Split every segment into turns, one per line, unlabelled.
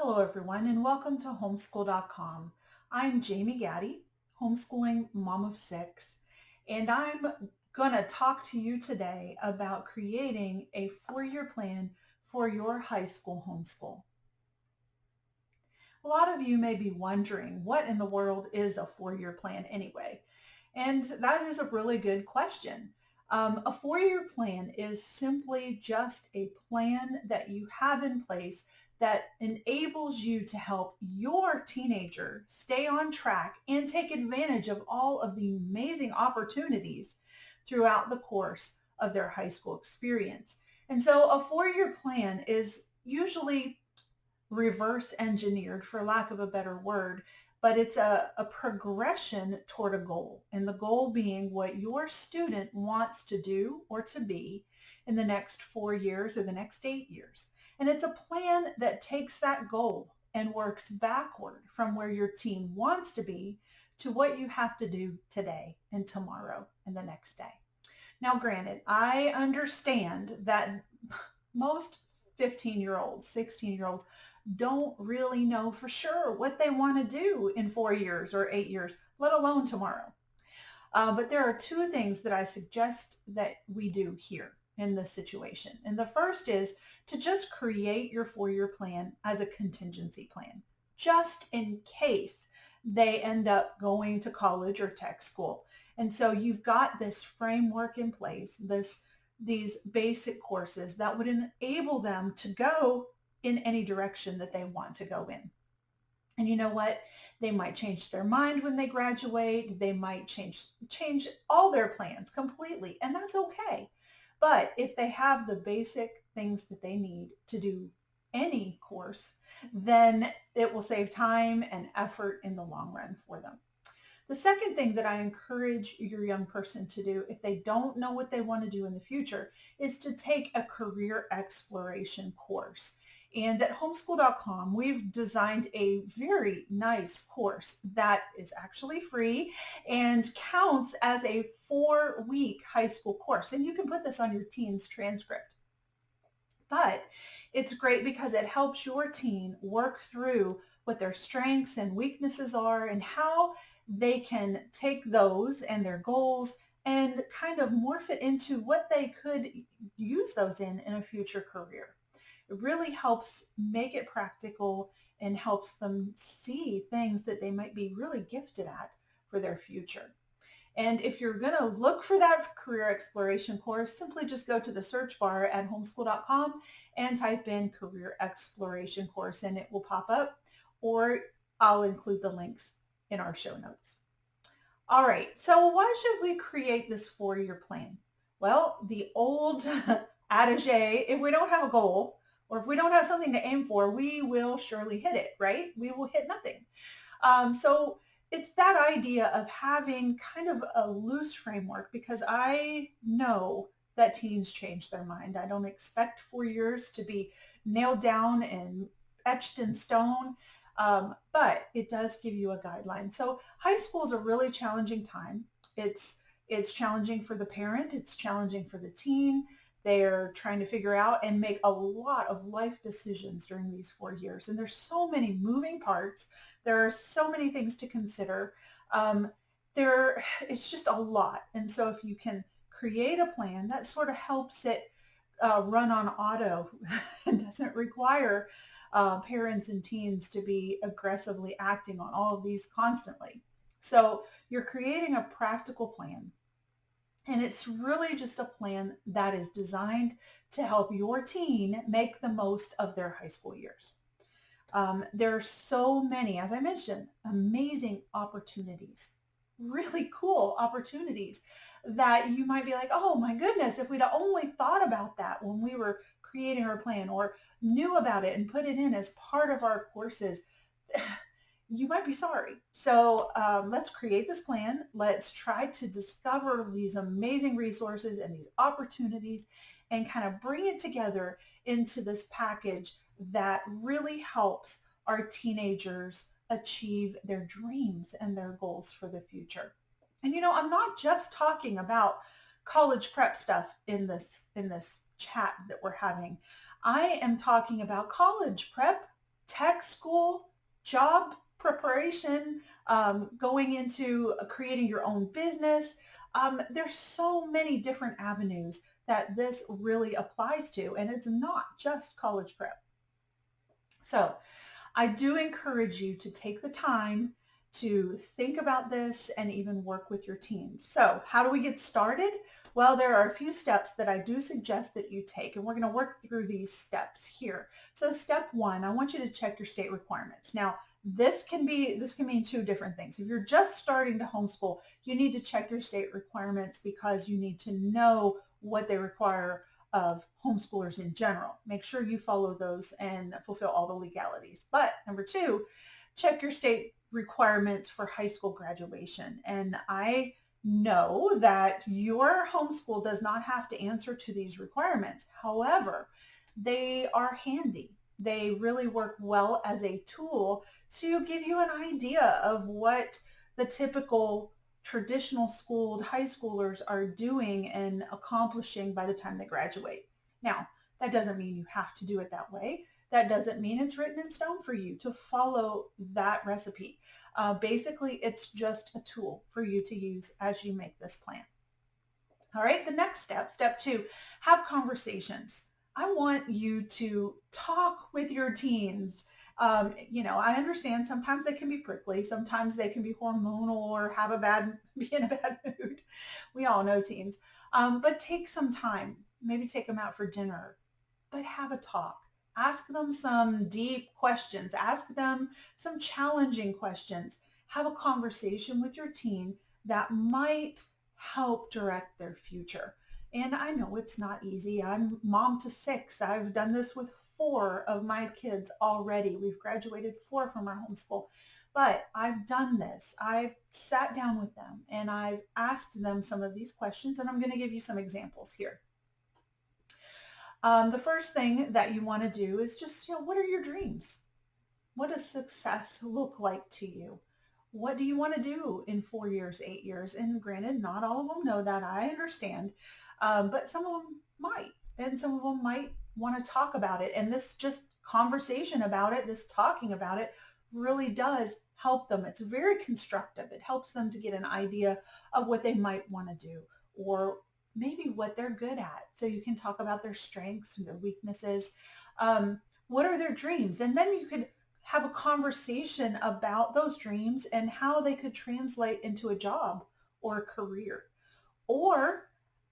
Hello everyone and welcome to homeschool.com. I'm Jamie Gaddy, homeschooling mom of six, and I'm going to talk to you today about creating a 4-year plan for your high school homeschool. A lot of you may be wondering what in the world is a 4-year plan anyway? And that is a really good question. A 4-year plan is simply just a plan that you have in place that enables you to help your teenager stay on track and take advantage of all of the amazing opportunities throughout the course of their high school experience. And so a 4-year plan is usually reverse engineered, for lack of a better word, but it's a progression toward a goal. And the goal being what your student wants to do or to be in the next 4 years or the next 8 years. And it's a plan that takes that goal and works backward from where your teen wants to be to what you have to do today and tomorrow and the next day. Now, granted, I understand that most 15-year-olds, 16-year-olds don't really know for sure what they want to do in 4 years or 8 years, let alone tomorrow. But there are two things that I suggest that we do here in this situation. And the first is to just create your 4-year plan as a contingency plan, just in case they end up going to college or tech school. And so you've got this framework in place, these basic courses that would enable them to go in any direction that they want to go in. And you know what? They might change their mind when they graduate. They might change all their plans completely, and that's okay. But if they have the basic things that they need to do any course, then it will save time and effort in the long run for them. The second thing that I encourage your young person to do if they don't know what they want to do in the future is to take a career exploration course. And at homeschool.com, we've designed a very nice course that is actually free and counts as a 4-week high school course. And you can put this on your teen's transcript. But it's great because it helps your teen work through what their strengths and weaknesses are and how they can take those and their goals and kind of morph it into what they could use those in a future career. It really helps make it practical and helps them see things that they might be really gifted at for their future. And if you're going to look for that career exploration course, simply just go to the search bar at homeschool.com and type in career exploration course and it will pop up, or I'll include the links in our show notes. All right, so why should we create this 4-year plan? Well, the old adage, if we don't have a goal or if we don't have something to aim for, we will surely hit it, right? We will hit nothing. So it's that idea of having kind of a loose framework, because I know that teens change their mind. I don't expect 4 years to be nailed down and etched in stone, but it does give you a guideline. So high school is a really challenging time. It's challenging for the parent. It's challenging for the teen. They're trying to figure out and make a lot of life decisions during these 4 years. And there's so many moving parts. There are so many things to consider. It's just a lot. And so if you can create a plan, that sort of helps it run on auto and doesn't require parents and teens to be aggressively acting on all of these constantly. So you're creating a practical plan. And it's really just a plan that is designed to help your teen make the most of their high school years. There are so many, as I mentioned, amazing opportunities, really cool opportunities that you might be like, oh my goodness, if we'd only thought about that when we were creating our plan or knew about it and put it in as part of our courses, you might be sorry. So let's create this plan. Let's try to discover these amazing resources and these opportunities and kind of bring it together into this package that really helps our teenagers achieve their dreams and their goals for the future. And you know, I'm not just talking about college prep stuff in this chat that we're having. I am talking about college prep tech school, job preparation, going into creating your own business. There's so many different avenues that this really applies to, and it's not just college prep. So I do encourage you to take the time to think about this and even work with your teens. So how do we get started? Well, there are a few steps that I do suggest that you take, and we're going to work through these steps here. So step one, I want you to check your state requirements. Now, this can mean two different things. If you're just starting to homeschool, you need to check your state requirements because you need to know what they require of homeschoolers in general. Make sure you follow those and fulfill all the legalities. But number two, check your state requirements for high school graduation. And I know that your homeschool does not have to answer to these requirements. However, they are handy. They really work well as a tool to give you an idea of what the typical traditional schooled high schoolers are doing and accomplishing by the time they graduate. Now, that doesn't mean you have to do it that way. That doesn't mean it's written in stone for you to follow that recipe. Basically, it's just a tool for you to use as you make this plan. All right, the next step, step two, have conversations. I want you to talk with your teens. I understand sometimes they can be prickly, sometimes they can be hormonal or be in a bad mood. We all know teens. But take some time, maybe take them out for dinner, but have a talk. Ask them some deep questions. Ask them some challenging questions. Have a conversation with your teen that might help direct their future. And I know it's not easy. I'm mom to 6. I've done this with 4 of my kids already. We've graduated 4 from our homeschool. But I've done this. I've sat down with them and I've asked them some of these questions, and I'm going to give you some examples here. The first thing that you want to do is just, what are your dreams? What does success look like to you? What do you want to do in 4 years, 8 years? And granted, not all of them know that. I understand. But some of them might, and some of them might want to talk about it. And this just conversation about it, this talking about it really does help them. It's very constructive. It helps them to get an idea of what they might want to do or maybe what they're good at. So you can talk about their strengths and their weaknesses. What are their dreams? And then you could have a conversation about those dreams and how they could translate into a job or a career. Or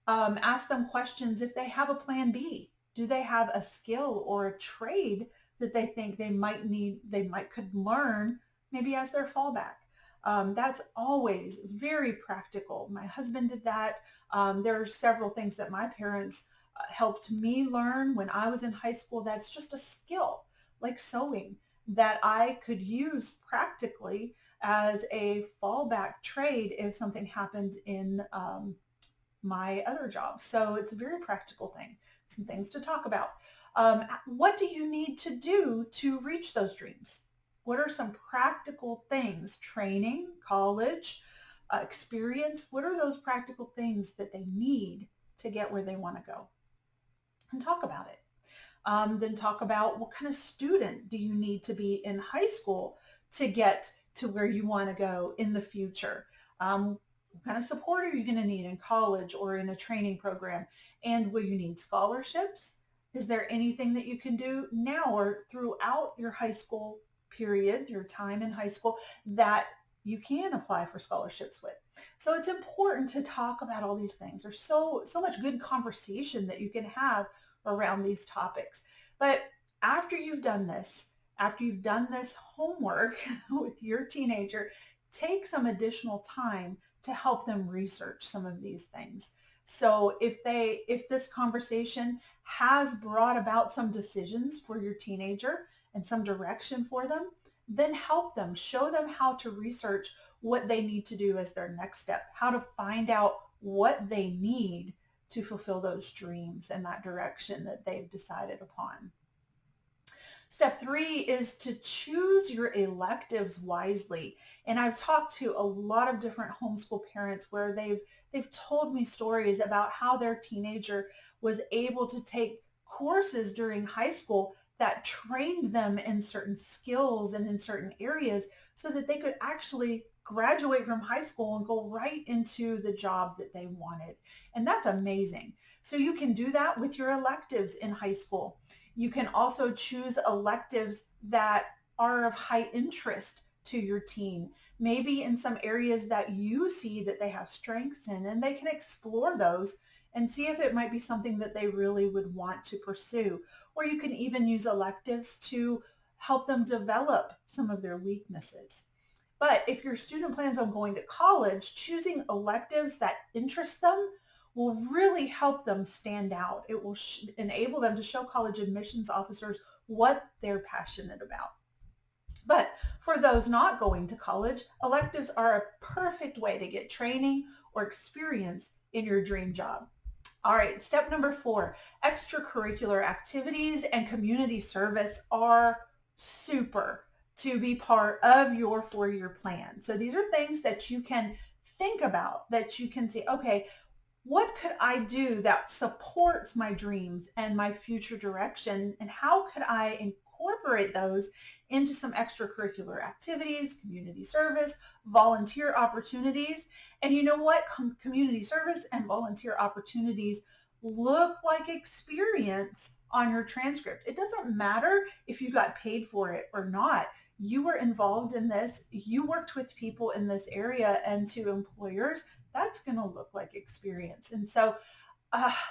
ask them questions if they have a plan B. Do they have a skill or a trade that they think could learn maybe as their fallback? That's always very practical. My husband did that. There are several things that my parents helped me learn when I was in high school. That's just a skill like sewing that I could use practically as a fallback trade if something happened in my other job. So it's a very practical thing, some things to talk about. What do you need to do to reach those dreams? What are some practical things? Training, college, experience. What are those practical things that they need to get where they want to go? And talk about it. Then talk about what kind of student do you need to be in high school to get to where you want to go in the future? What kind of support are you going to need in college or in a training program? And will you need scholarships? Is there anything that you can do now or throughout your high school period, your time in high school, that you can apply for scholarships with? So it's important to talk about all these things. There's so much good conversation that you can have around these topics. But after you've done this homework with your teenager, take some additional time to help them research some of these things. So if this conversation has brought about some decisions for your teenager and some direction for them, then help them, show them how to research what they need to do as their next step, how to find out what they need to fulfill those dreams and that direction that they've decided upon. Step 3 is to choose your electives wisely. And I've talked to a lot of different homeschool parents where they've told me stories about how their teenager was able to take courses during high school that trained them in certain skills and in certain areas so that they could actually graduate from high school and go right into the job that they wanted. And that's amazing. So you can do that with your electives in high school. You can also choose electives that are of high interest to your teen, maybe in some areas that you see that they have strengths in, and they can explore those and see if it might be something that they really would want to pursue. Or you can even use electives to help them develop some of their weaknesses. But if your student plans on going to college, choosing electives that interest them will really help them stand out. It will enable them to show college admissions officers what they're passionate about. But for those not going to college, electives are a perfect way to get training or experience in your dream job. All right, step number 4, extracurricular activities and community service are super to be part of your 4-year plan. So these are things that you can think about, that you can say, okay, what could I do that supports my dreams and my future direction? And how could I incorporate those into some extracurricular activities, community service, volunteer opportunities? And you know what? Community service and volunteer opportunities look like experience on your transcript. It doesn't matter if you got paid for it or not. You were involved in this. You worked with people in this area, and to employers, that's going to look like experience. And so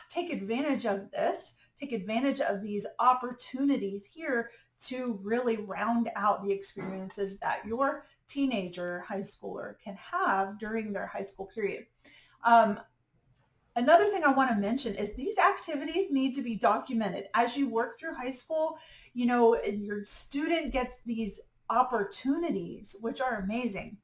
take advantage of this. Take advantage of these opportunities here to really round out the experiences that your teenager, high schooler can have during their high school period. Another thing I want to mention is these activities need to be documented. As you work through high school, you know, and your student gets these opportunities, which are amazing.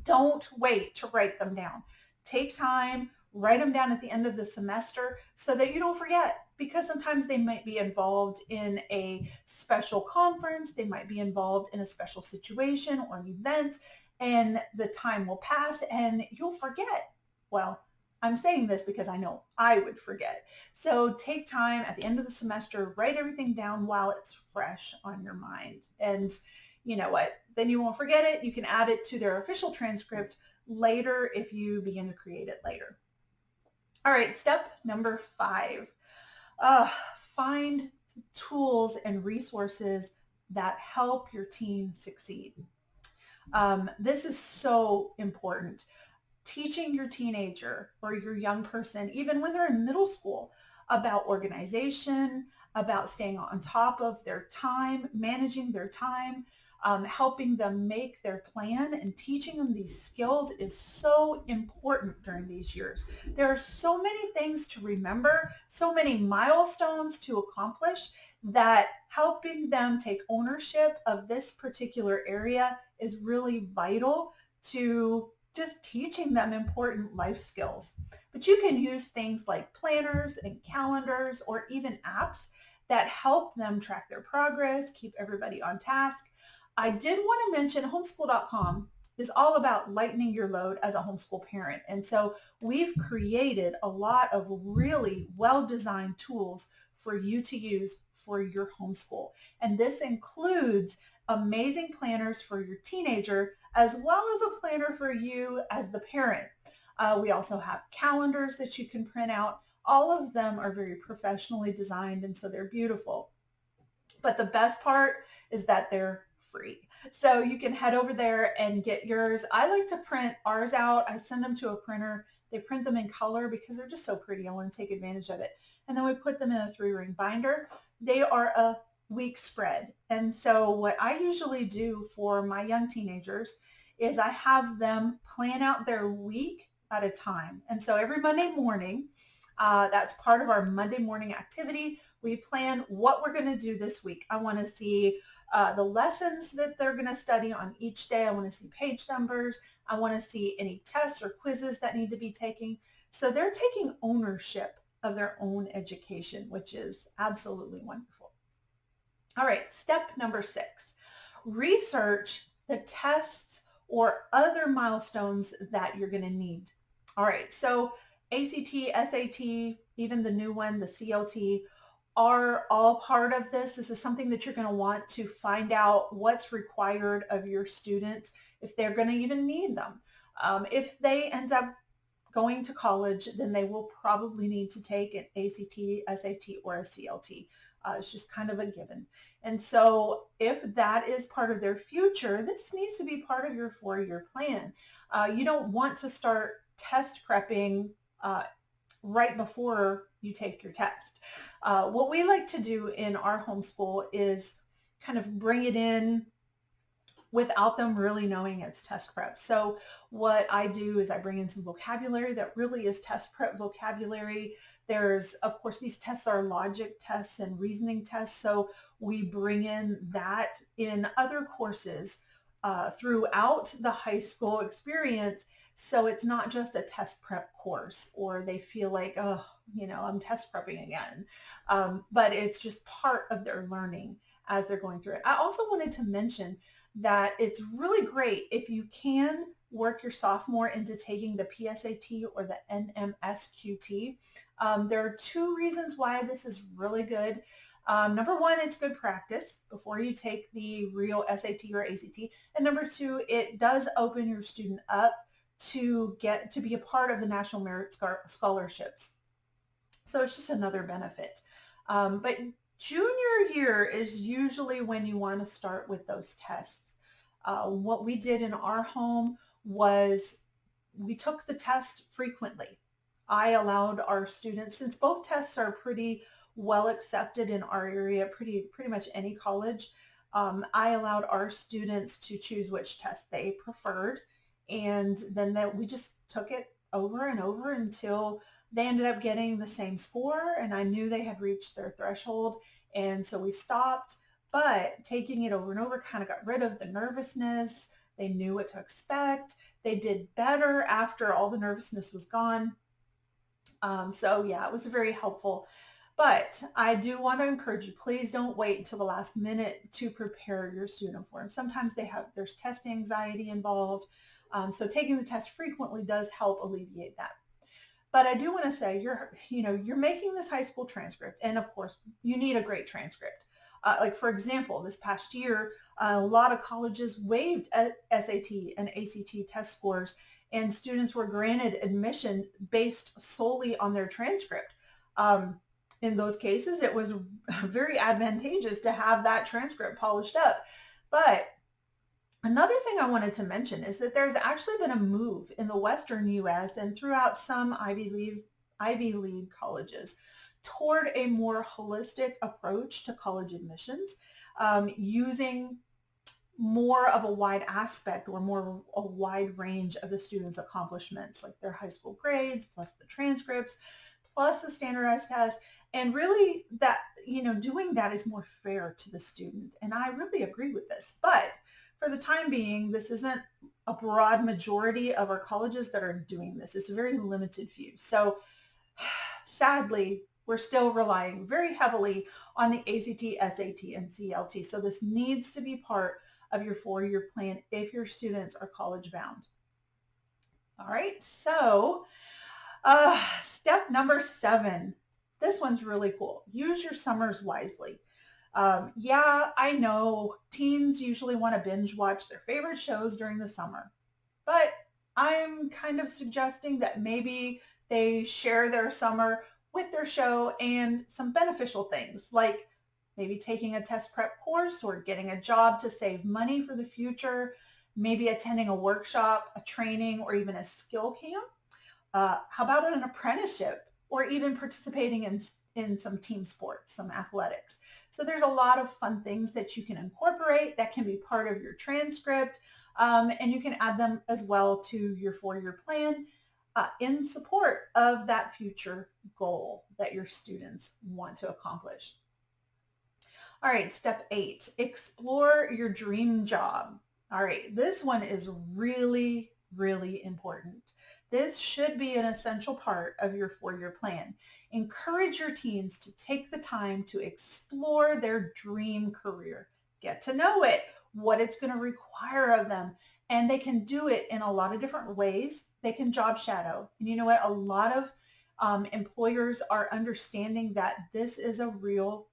Don't wait to write them down. Take time, write them down at the end of the semester so that you don't forget, because sometimes they might be involved in a special conference, they might be involved in a special situation or an event, and the time will pass and you'll forget. Well, I'm saying this because I know I would forget. So take time at the end of the semester, write everything down while it's fresh on your mind. And you know what? Then you won't forget it. You can add it to their official transcript later if you begin to create it later. All right, step number 5. Find tools and resources that help your teen succeed. This is so important. Teaching your teenager or your young person, even when they're in middle school, about organization, about staying on top of their time, managing their time, helping them make their plan, and teaching them these skills is so important during these years. There are so many things to remember, so many milestones to accomplish, that helping them take ownership of this particular area is really vital to just teaching them important life skills. But you can use things like planners and calendars or even apps that help them track their progress, keep everybody on task. I did want to mention homeschool.com is all about lightening your load as a homeschool parent. And so we've created a lot of really well-designed tools for you to use for your homeschool. And this includes amazing planners for your teenager, as well as a planner for you as the parent. We also have calendars that you can print out. All of them are very professionally designed, and so they're beautiful. But the best part is that they're free. So you can head over there and get yours. I like to print ours out. I send them to a printer. They print them in color because they're just so pretty. I want to take advantage of it. And then we put them in a 3-ring binder. They are a week spread. And so what I usually do for my young teenagers is I have them plan out their week at a time. And so every Monday morning, that's part of our Monday morning activity. We plan what we're going to do this week. I want to see the lessons that they're going to study on each day. I want to see page numbers. I want to see any tests or quizzes that need to be taken. So they're taking ownership of their own education, which is absolutely wonderful. All right, step number 6, research the tests or other milestones that you're going to need. All right, so ACT, SAT, even the new one, the CLT, are all part of this. This is something that you're going to want to find out what's required of your students, if they're going to even need them. If they end up going to college, then they will probably need to take an ACT, SAT, or a CLT. It's just kind of a given. And so if that is part of their future, this needs to be part of your 4-year plan. You don't want to start test prepping right before you take your test. What we like to do in our homeschool is kind of bring it in without them really knowing it's test prep. So what I do is I bring in some vocabulary that really is test prep vocabulary. There's, of course, these tests are logic tests and reasoning tests. So we bring in that in other courses throughout the high school experience. So it's not just a test prep course, or they feel like, oh, I'm test prepping again. But it's just part of their learning as they're going through it. I also wanted to mention that it's really great if you can work your sophomore into taking the PSAT or the NMSQT. There are 2 reasons why this is really good. Number 1, it's good practice before you take the real SAT or ACT. And number 2, it does open your student up to get to be a part of the National Merit Scholarships. So it's just another benefit. But junior year is usually when you want to start with those tests. What we did in our home was we took the test frequently. I allowed our students, since both tests are pretty well accepted in our area, pretty much any college, I allowed our students to choose which test they preferred. And then we just took it over and over until they ended up getting the same score, and I knew they had reached their threshold. And so we stopped, but taking it over and over kind of got rid of the nervousness. They knew what to expect. They did better after all the nervousness was gone. So yeah, it was very helpful. But I do want to encourage you, please don't wait until the last minute to prepare your student form. Sometimes there's test anxiety involved. So taking the test frequently does help alleviate that. But I do want to say you're making this high school transcript, and of course you need a great transcript. Like for example, this past year, a lot of colleges waived SAT and ACT test scores, and students were granted admission based solely on their transcript. In those cases, it was very advantageous to have that transcript polished up. But another thing I wanted to mention is that there's actually been a move in the Western U.S. and throughout some Ivy League colleges toward a more holistic approach to college admissions, using more of a wide aspect or more a wide range of the students' accomplishments, like their high school grades, plus the transcripts, plus the standardized tests. And really that, doing that is more fair to the student. And I really agree with this. But for the time being, this isn't a broad majority of our colleges that are doing this. It's a very limited few. So sadly, we're still relying very heavily on the ACT, SAT, and CLT. So this needs to be part of your 4-year plan if your students are college bound. All right, so step number 7. This one's really cool. Use your summers wisely. Yeah, I know teens usually want to binge watch their favorite shows during the summer, but I'm kind of suggesting that maybe they share their summer with their show and some beneficial things, like maybe taking a test prep course or getting a job to save money for the future, maybe attending a workshop, a training, or even a skill camp. How about an apprenticeship, or even participating in some team sports, some athletics? So there's a lot of fun things that you can incorporate that can be part of your transcript, and you can add them as well to your 4-year plan in support of that future goal that your students want to accomplish. All right, step 8, explore your dream job. All right, this one is really, really important. This should be an essential part of your 4-year plan. Encourage your teens to take the time to explore their dream career. Get to know it, what it's going to require of them. And they can do it in a lot of different ways. They can job shadow. And you know what? A lot of Employers are understanding that this is a real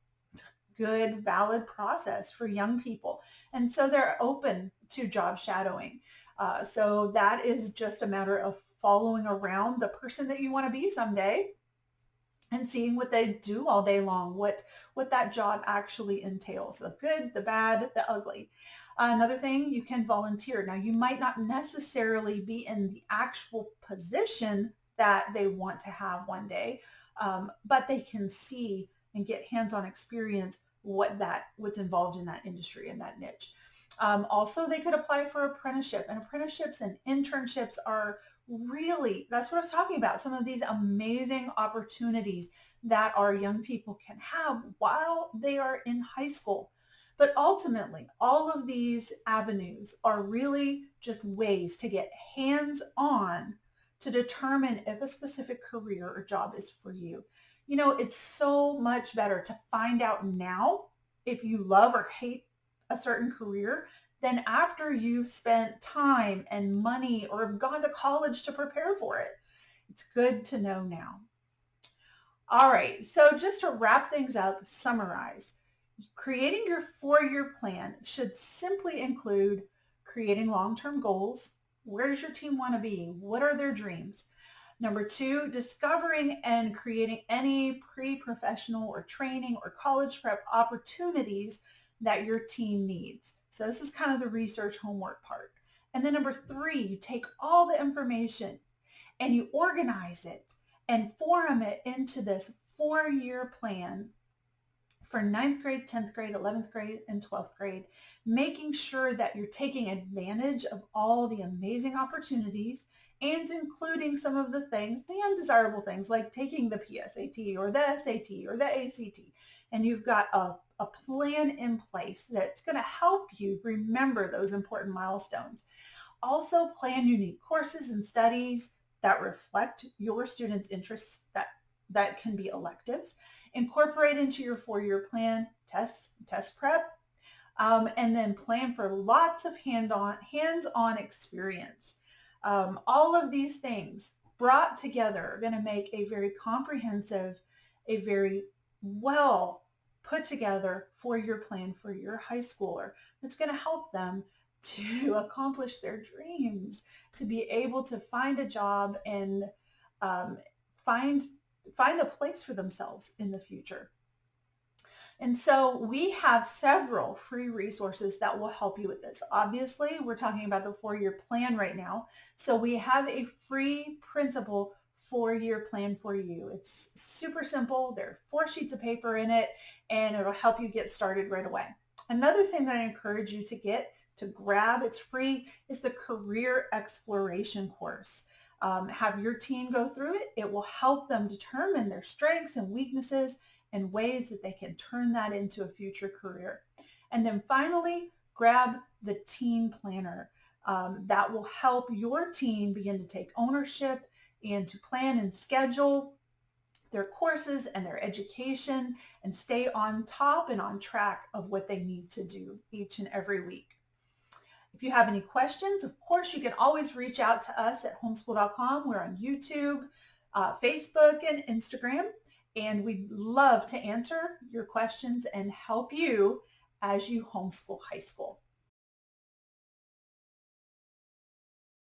good, valid process for young people. And so they're open to job shadowing. So that is just a matter of following around the person that you want to be someday and seeing what they do all day long, what that job actually entails, the good, the bad, the ugly. Another thing, you can volunteer. Now, you might not necessarily be in the actual position that they want to have one day, but they can see and get hands-on experience what's involved in that industry and that niche. Also, they could apply for apprenticeship, and apprenticeships and internships are really, that's what I was talking about. Some of these amazing opportunities that our young people can have while they are in high school. But ultimately, all of these avenues are really just ways to get hands-on to determine if a specific career or job is for you. You know, it's so much better to find out now if you love or hate a certain career than after you've spent time and money or have gone to college to prepare for it. It's good to know now. All right, so just to wrap things up, summarize. Creating your 4-year plan should simply include creating long-term goals. Where does your team want to be? What are their dreams? Number 2, discovering and creating any pre-professional or training or college prep opportunities that your team needs. So this is kind of the research homework part. And then number 3, you take all the information and you organize it and form it into this 4-year plan for 9th grade, 10th grade, 11th grade, and 12th grade, making sure that you're taking advantage of all the amazing opportunities and including some of the things, the undesirable things like taking the PSAT or the SAT or the ACT. And you've got a plan in place that's going to help you remember those important milestones. Also, plan unique courses and studies that reflect your students' interests that can be electives. Incorporate into your 4-year plan test prep, and then plan for lots of hands-on experience. All of these things brought together are going to make a very comprehensive, a very well put together 4-year plan for your high schooler that's going to help them to accomplish their dreams, to be able to find a job and find a place for themselves in the future. And so we have several free resources that will help you with this. Obviously, we're talking about the 4-year plan right now. So we have a free printable 4-year plan for you. It's super simple. There are 4 sheets of paper in it, and it'll help you get started right away. Another thing that I encourage you to grab, it's free, is the career exploration course. Have your team go through it. It will help them determine their strengths and weaknesses and ways that they can turn that into a future career. And then finally, grab the team planner. That will help your team begin to take ownership and to plan and schedule their courses and their education and stay on top and on track of what they need to do each and every week. If you have any questions, of course, you can always reach out to us at homeschool.com. We're on YouTube, Facebook, and Instagram, and we'd love to answer your questions and help you as you homeschool high school.